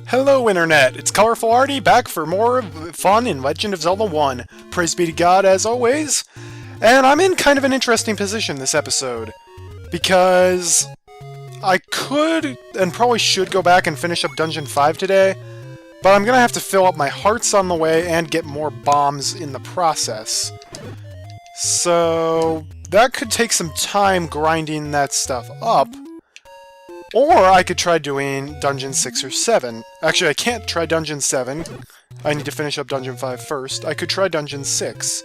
Hello Internet, it's Colorful Arty back for more fun in Legend of Zelda 1. Praise be to God as always. And I'm in kind of an interesting position this episode. Because I could and probably should go back and finish up Dungeon 5 today, but I'm gonna have to fill up my hearts on the way and get more bombs in the process. So that could take some time grinding that stuff up. Or I could try doing Dungeon 6 or 7. Actually, I can't try Dungeon 7. I need to finish up Dungeon 5 first. I could try Dungeon 6.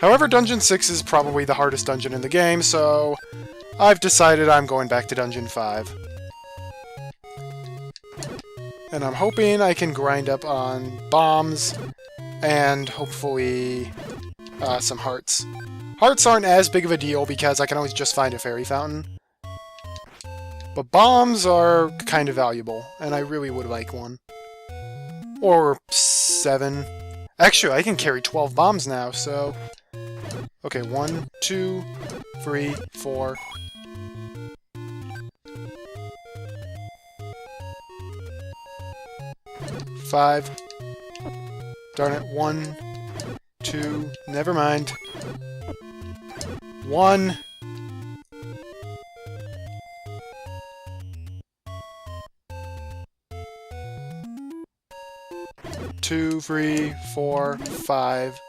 However, Dungeon 6 is probably the hardest dungeon in the game, so I've decided I'm going back to Dungeon 5. And I'm hoping I can grind up on bombs and hopefully some hearts. Hearts aren't as big of a deal because I can always just find a fairy fountain. But bombs are kind of valuable, and I really would like one. Or 7. Actually, I can carry 12 bombs now, so... Okay, 1, 2, 3, 4... 5. Darn it, 1, 2, never mind. 1... 2, 3, 4, 5.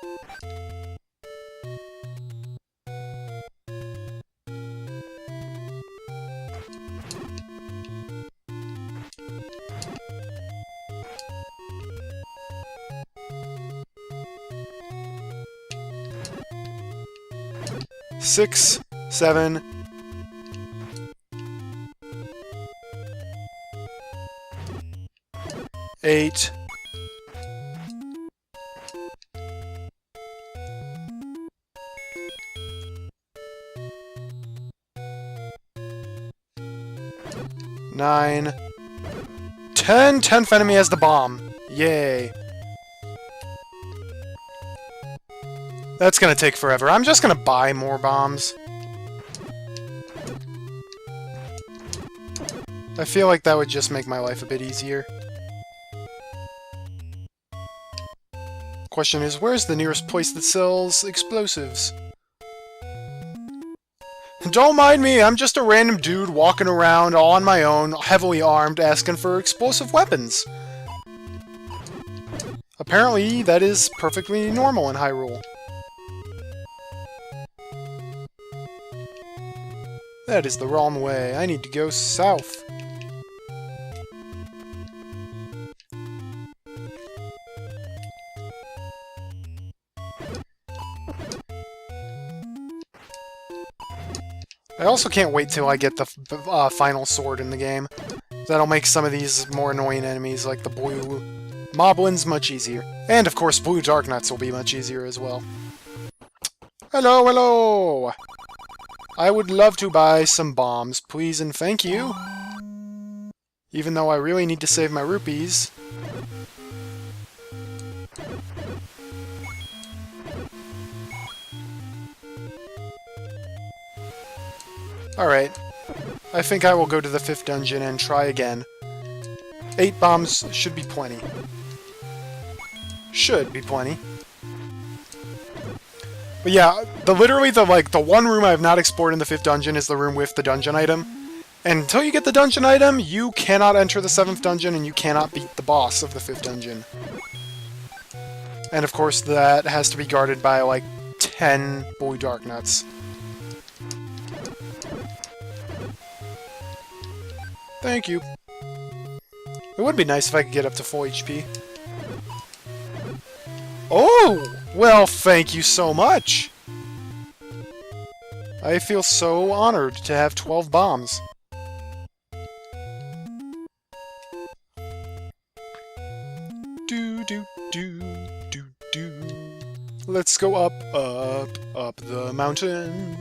Six, 7. 8. 9. 10! 10th enemy has the bomb. Yay. That's gonna take forever. I'm just gonna buy more bombs. I feel like that would just make my life a bit easier. Question is, where's the nearest place that sells explosives? Don't mind me, I'm just a random dude walking around all on my own, heavily armed, asking for explosive weapons. Apparently, that is perfectly normal in Hyrule. That is the wrong way. I need to go south. I also can't wait till I get the final sword in the game. That'll make some of these more annoying enemies, like the blue moblins, much easier. And of course, blue darknuts will be much easier as well. Hello, hello! I would love to buy some bombs, please and thank you. Even though I really need to save my rupees. Alright. I think I will go to the 5th dungeon and try again. 8 bombs should be plenty. Should be plenty. But yeah, literally the one room I have not explored in the 5th dungeon is the room with the dungeon item. And until you get the dungeon item, you cannot enter the 7th dungeon and you cannot beat the boss of the 5th dungeon. And of course that has to be guarded by like 10 blue darknuts. Thank you. It would be nice if I could get up to full HP. Oh! Well, thank you so much! I feel so honored to have 12 bombs. Do do do do do. Let's go up, up, up the mountain.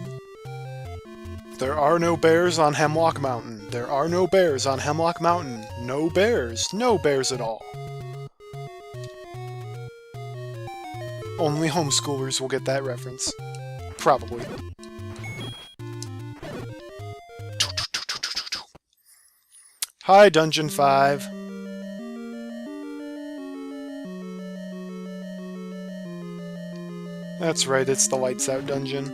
There are no bears on Hemlock Mountain. There are no bears on Hemlock Mountain. No bears. No bears at all. Only homeschoolers will get that reference. Probably. Hi, Dungeon 5. That's right, it's the Lights Out dungeon.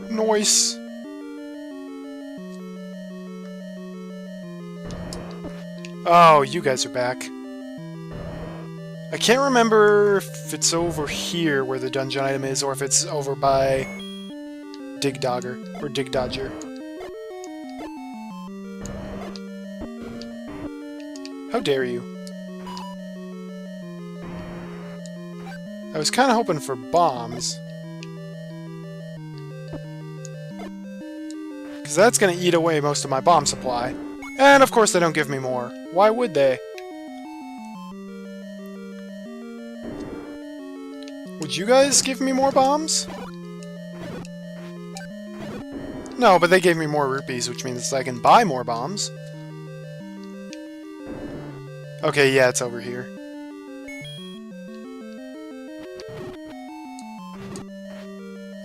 Nice! Oh, you guys are back. I can't remember if it's over here where the dungeon item is, or if it's over by Dig Dogger, or Dig Dodger. How dare you? I was kind of hoping for bombs. Because that's going to eat away most of my bomb supply. And of course they don't give me more. Why would they? Would you guys give me more bombs? No, but they gave me more rupees, which means I can buy more bombs. Okay, yeah, it's over here.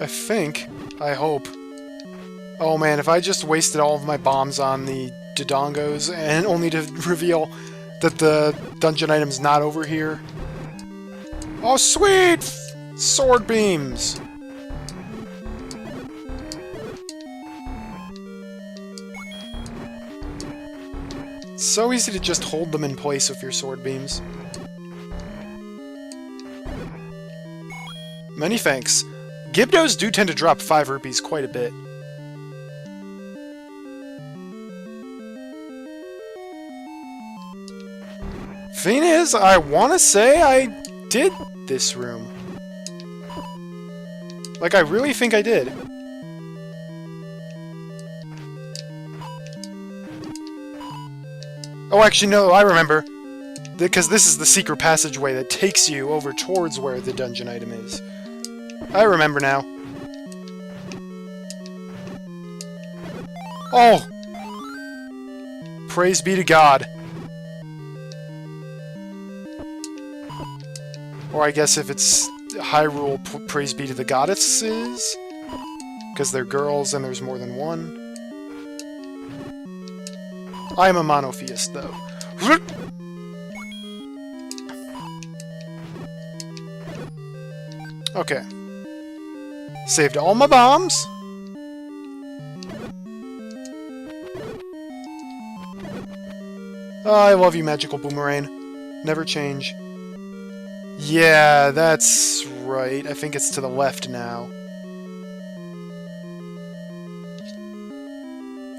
I think. I hope. Oh man, if I just wasted all of my bombs on the Dodongos and only to reveal that the dungeon item's not over here. Oh, sweet! Sword beams! It's so easy to just hold them in place with your sword beams. Many thanks. Gibdos do tend to drop 5 rupees quite a bit. Thing is, I want to say I did this room. Like, I really think I did. Oh, actually, no, I remember. Because this is the secret passageway that takes you over towards where the dungeon item is. I remember now. Oh! Praise be to God. Or I guess if it's Hyrule, praise be to the goddesses? Because they're girls and there's more than one. I'm a monotheist, though. Okay. Saved all my bombs. Oh, I love you, Magical Boomerang. Never change. Yeah, that's right. I think it's to the left now.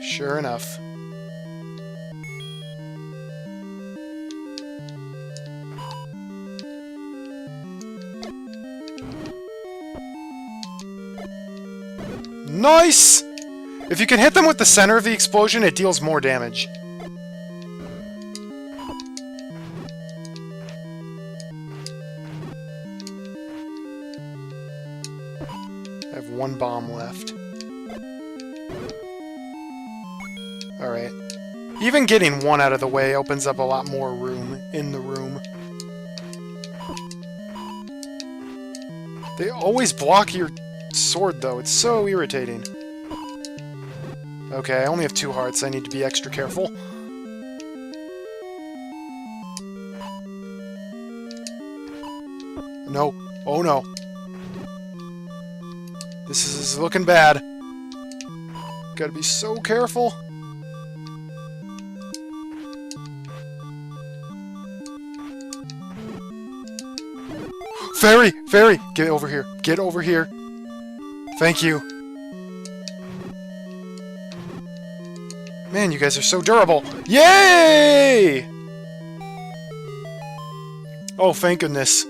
Sure enough. Nice! If you can hit them with the center of the explosion, it deals more damage. I have 1 bomb left. Alright. Even getting 1 out of the way opens up a lot more room in the room. They always block your sword, though. It's so irritating. Okay, I only have 2 hearts. I need to be extra careful. No. Oh, no. This is looking bad. Gotta be so careful. Fairy! Fairy! Get over here. Get over here. Thank you. Man, you guys are so durable. Yay! Oh, thank goodness.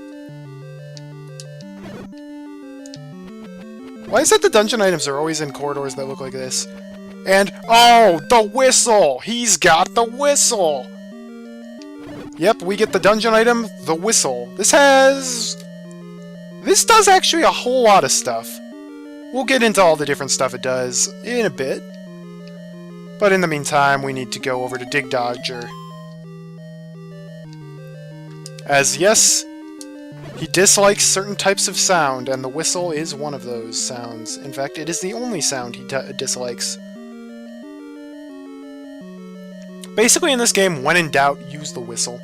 Why is it the dungeon items are always in corridors that look like this? And, oh, the whistle! He's got the whistle! Yep, we get the dungeon item, the whistle. This does actually a whole lot of stuff. We'll get into all the different stuff it does in a bit. But in the meantime, we need to go over to Dig Dodger. As yes, He dislikes certain types of sound, and the whistle is one of those sounds. In fact, it is the only sound he dislikes. Basically, in this game, when in doubt, use the whistle.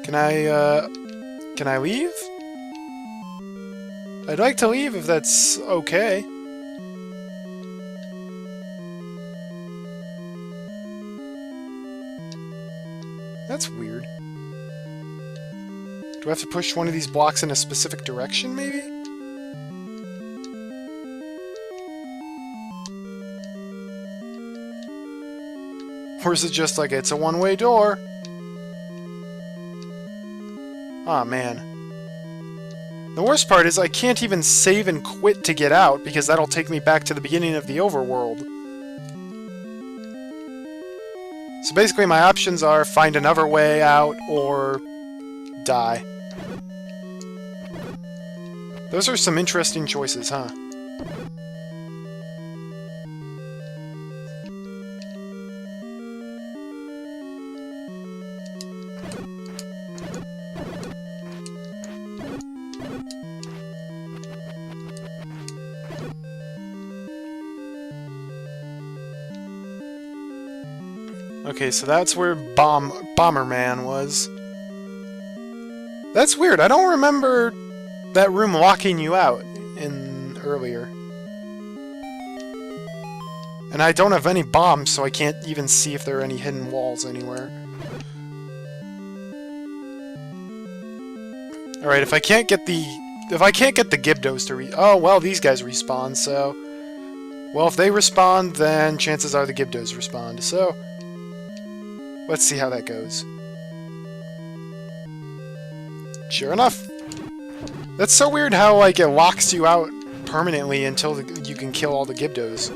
Can I leave? I'd like to leave if that's okay. That's weird. Do I have to push one of these blocks in a specific direction, maybe? Or is it just like it's a one-way door? Aw, man. The worst part is I can't even save and quit to get out, because that'll take me back to the beginning of the overworld. So basically my options are find another way out, or die. Those are some interesting choices, huh? Okay, so that's where Bomberman was. That's weird. I don't remember that room locking you out in earlier. And I don't have any bombs, so I can't even see if there are any hidden walls anywhere. Alright, if I can't get the Gibdos to oh, well, these guys respawn, so... Well, if they respawn, then chances are the Gibdos respond, so... Let's see how that goes. Sure enough. That's so weird how, like, it locks you out permanently until you can kill all the Gibdos.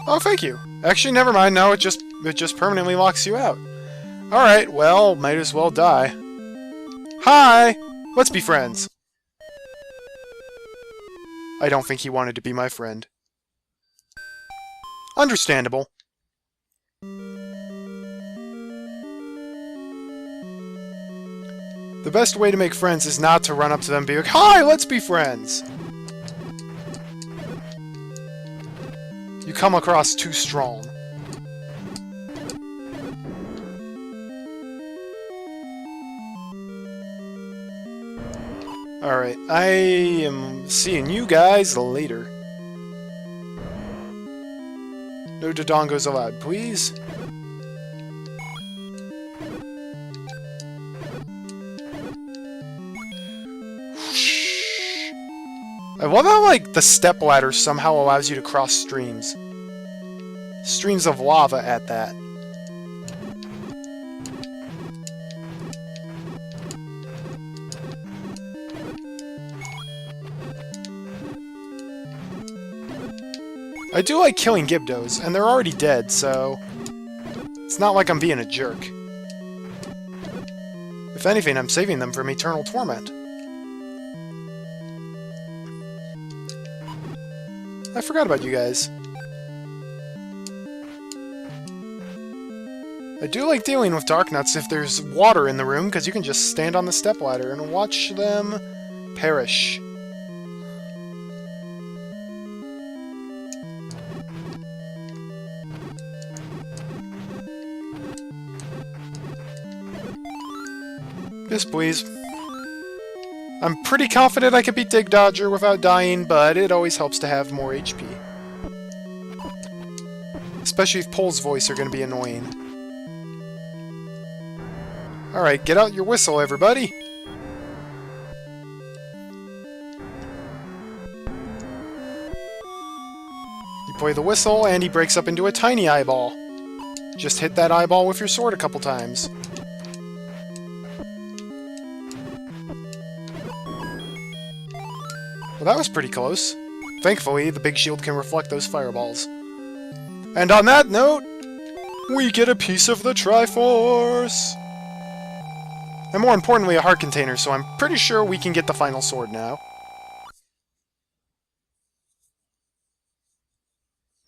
Oh, thank you. Actually, never mind. No, it just permanently locks you out. Alright, well, might as well die. Hi! Let's be friends. I don't think he wanted to be my friend. Understandable. The best way to make friends is not to run up to them and be like, hi, let's be friends! You come across too strong. Alright, I am seeing you guys later. No Dodongos allowed, please. I love how, like, the stepladder somehow allows you to cross streams. Streams of lava at that. I do like killing Gibdos, and they're already dead, so... It's not like I'm being a jerk. If anything, I'm saving them from eternal torment. I forgot about you guys. I do like dealing with Darknuts if there's water in the room, because you can just stand on the stepladder and watch them perish. Yes, please. I'm pretty confident I could beat Dig Dodger without dying, but it always helps to have more HP. Especially if Pole's voice are going to be annoying. Alright, get out your whistle, everybody! You play the whistle, and he breaks up into a tiny eyeball. Just hit that eyeball with your sword a couple times. Well, that was pretty close. Thankfully, the big shield can reflect those fireballs. And on that note, We get a piece of the Triforce! And more importantly, a heart container, so I'm pretty sure we can get the final sword now.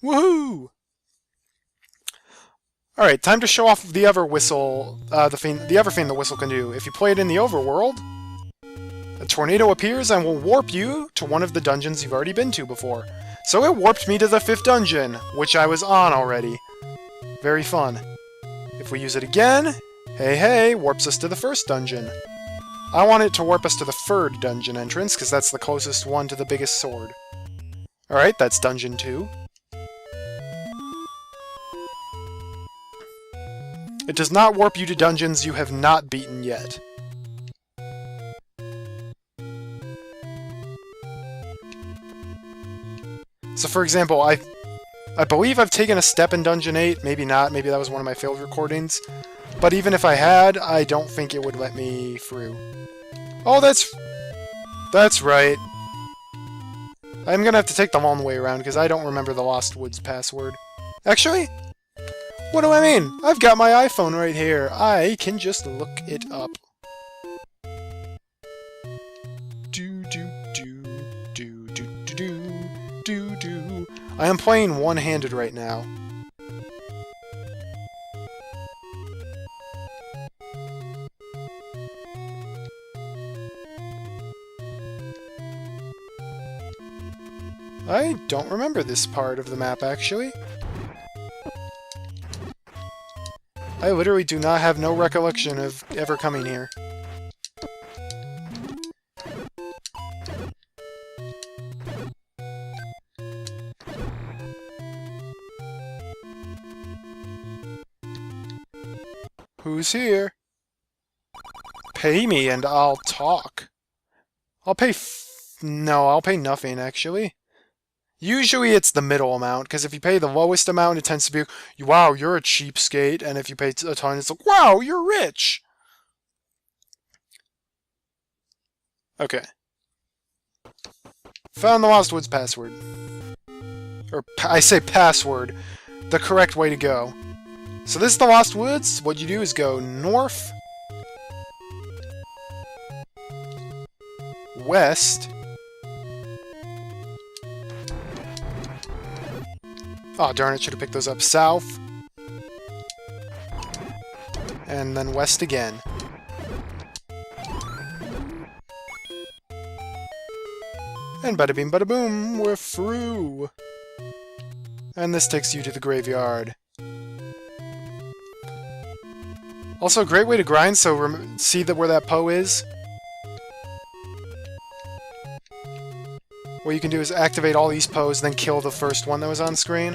Woohoo! Alright, time to show off the other whistle, the other thing the whistle can do. If you play it in the overworld, a tornado appears and will warp you to one of the dungeons you've already been to before. So it warped me to the 5th dungeon, which I was on already. Very fun. If we use it again, hey, warps us to the 1st dungeon. I want it to warp us to the 3rd dungeon entrance, because that's the closest one to the biggest sword. Alright, that's dungeon 2. It does not warp you to dungeons you have not beaten yet. So for example, I believe I've taken a step in Dungeon 8, maybe not, maybe that was one of my failed recordings. But even if I had, I don't think it would let me through. Oh, that's right. I'm gonna have to take the long way around, because I don't remember the Lost Woods password. Actually, what do I mean? I've got my iPhone right here. I can just look it up. I am playing one-handed right now. I don't remember this part of the map, actually. I literally do not have no recollection of ever coming here. Who's here? Pay me and I'll talk. I'll pay no, I'll pay nothing, actually. Usually it's the middle amount, because if you pay the lowest amount, it tends to be, wow, you're a cheapskate, and if you pay a ton, it's like, wow, you're rich! Okay. Found the Lost Woods password. Or, I say password. The correct way to go. So this is the Lost Woods. What you do is go north, west. Oh, darn it, should have picked those up. South. And then west again. And bada bing bada boom, we're through. And this takes you to the graveyard. Also, a great way to grind, so see where that Poe is? What you can do is activate all these Poes, then kill the first one that was on screen.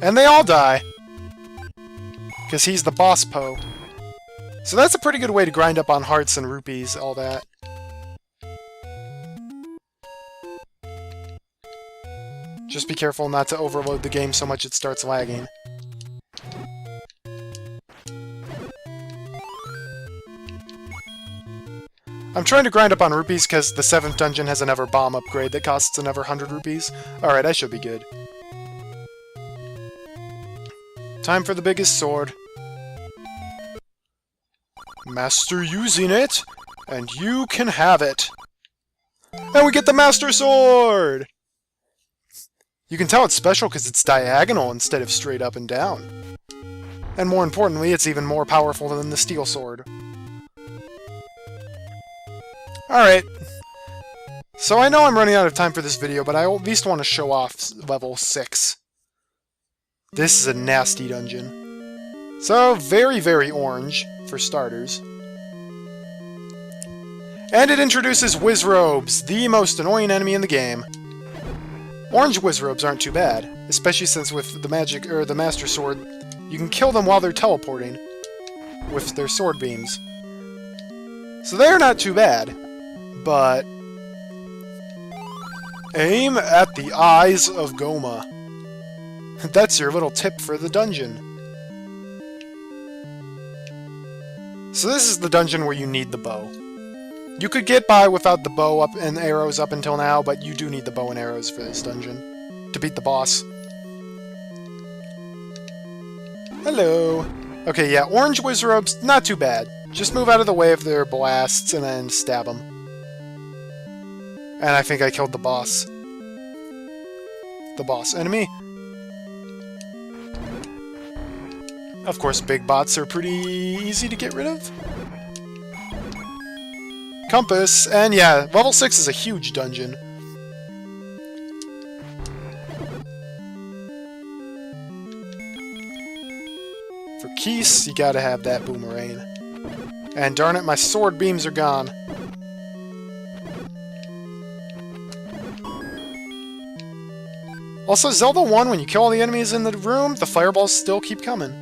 And they all die! Because he's the boss Poe. So that's a pretty good way to grind up on hearts and rupees, all that. Just be careful not to overload the game so much it starts lagging. I'm trying to grind up on rupees because the 7th dungeon has another bomb upgrade that costs another 100 rupees. Alright, I should be good. Time for the biggest sword. Master using it, and you can have it. And we get the Master Sword! You can tell it's special because it's diagonal instead of straight up and down. And more importantly, it's even more powerful than the Steel Sword. Alright. So I know I'm running out of time for this video, but I at least want to show off level 6. This is a nasty dungeon. So, very, very orange, for starters. And it introduces Wizrobes, the most annoying enemy in the game. Orange Wizrobes aren't too bad, especially since with the magic, or the Master Sword, you can kill them while they're teleporting, with their sword beams. So they're not too bad. But aim at the eyes of Goma. That's your little tip for the dungeon. So this is the dungeon where you need the bow. You could get by without the bow up and arrows up until now, but you do need the bow and arrows for this dungeon to beat the boss. Hello. Okay, yeah, orange Wizrobes, not too bad. Just move out of the way of their blasts and then stab them. And I think I killed the boss. The boss enemy. Of course, big bots are pretty easy to get rid of. Compass, and yeah, level 6 is a huge dungeon. For Keese, you gotta have that boomerang. And darn it, my sword beams are gone. Also, Zelda 1, when you kill all the enemies in the room, the fireballs still keep coming.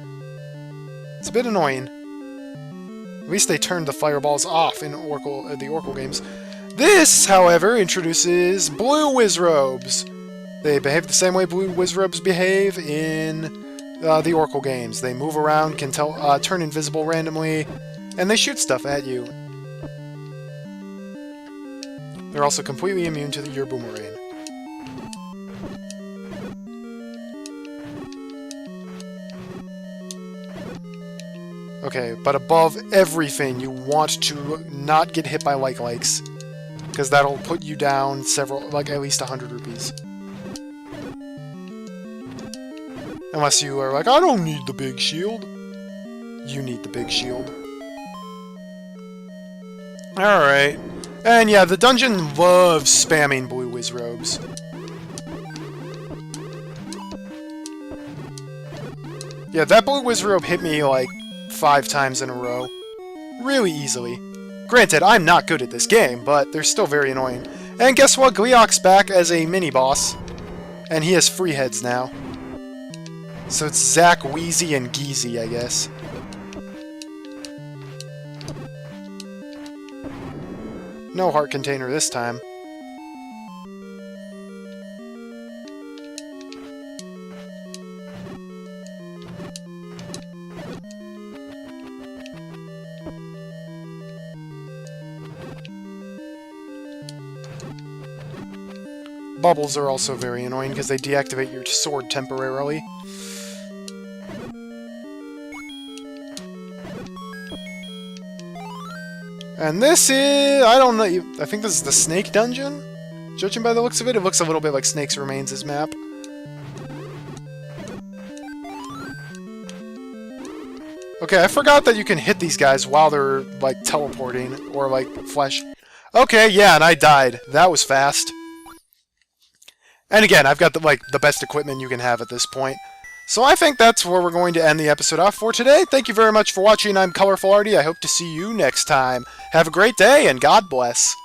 It's a bit annoying. At least they turned the fireballs off in the Oracle games. This, however, introduces blue Wizrobes. They behave the same way blue Wizrobes behave in the Oracle games. They move around, can turn invisible randomly, and they shoot stuff at you. They're also completely immune to your boomerang. Okay, but above everything, you want to not get hit by likes, because that'll put you down at least 100 rupees. Unless you are like, I don't need the big shield. You need the big shield. Alright. And yeah, the dungeon loves spamming blue Wizrobes. Yeah, that blue Wizrobe hit me like 5 times in a row. Really easily. Granted, I'm not good at this game, but they're still very annoying. And guess what? Gleeok's back as a mini-boss. And he has free heads now. So it's Zack, Wheezy, and Geezy, I guess. No heart container this time. Bubbles are also very annoying because they deactivate your sword temporarily. And this is... I don't know... I think this is the Snake Dungeon? Judging by the looks of it, it looks a little bit like Snake's Remains' map. Okay, I forgot that you can hit these guys while they're, like, teleporting, or, like, flash. Okay, yeah, and I died. That was fast. And again, I've got, the best equipment you can have at this point. So I think that's where we're going to end the episode off for today. Thank you very much for watching. I'm Colorful Arty. I hope to see you next time. Have a great day, and God bless.